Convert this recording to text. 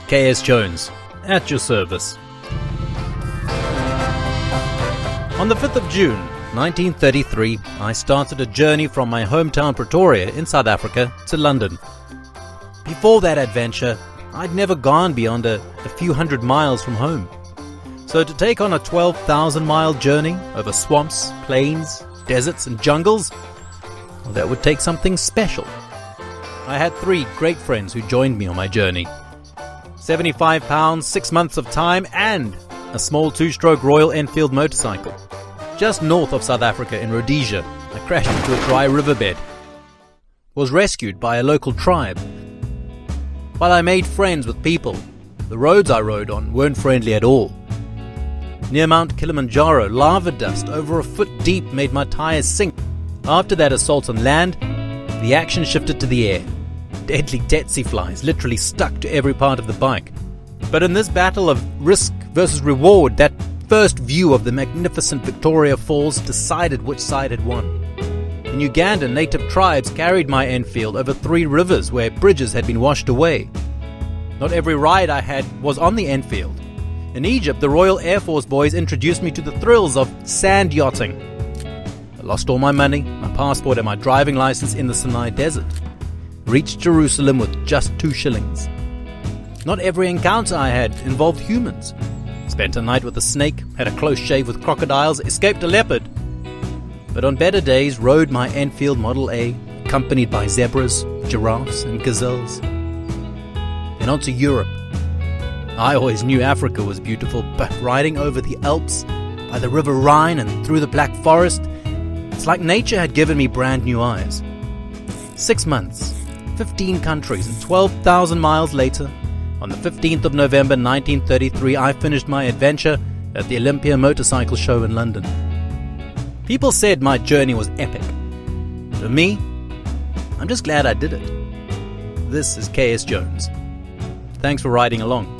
KS Jones, at your service. On the 5th of June, 1933, I started a journey from my hometown Pretoria in South Africa to London. Before that adventure, I'd never gone beyond a few hundred miles from home. So to take on a 12,000-mile journey over swamps, plains, deserts and jungles, well, that would take something special. I had 3 great friends who joined me on my journey. 75 pounds, 6 months of time, and a small 2-stroke Royal Enfield motorcycle. Just north of South Africa in Rhodesia, I crashed into a dry riverbed. Was rescued by a local tribe. While I made friends with people, the roads I rode on weren't friendly at all. Near Mount Kilimanjaro, lava dust over a foot deep made my tires sink. After that assault on land, the action shifted to the air. Deadly tsetse flies literally stuck to every part of the bike. But in this battle of risk versus reward, that first view of the magnificent Victoria Falls decided which side had won. In Uganda, native tribes carried my Enfield over 3 rivers where bridges had been washed away. Not every ride I had was on the Enfield. In Egypt, the Royal Air Force boys introduced me to the thrills of sand yachting. I lost all my money, my passport and my driving license in the Sinai Desert. Reached Jerusalem with just 2 shillings. Not every encounter I had involved humans. Spent a night with a snake, had a close shave with crocodiles, escaped a leopard. But on better days rode my Enfield Model A, accompanied by zebras, giraffes and gazelles. Then on to Europe. I always knew Africa was beautiful, but riding over the Alps, by the River Rhine and through the Black Forest, it's like nature had given me brand new eyes. 6 months, 15 countries, and 12,000 miles later, on the 15th of November 1933, I finished my adventure at the Olympia Motorcycle Show in London. People said my journey was epic. For me, I'm just glad I did it. This is KS Jones. Thanks for riding along.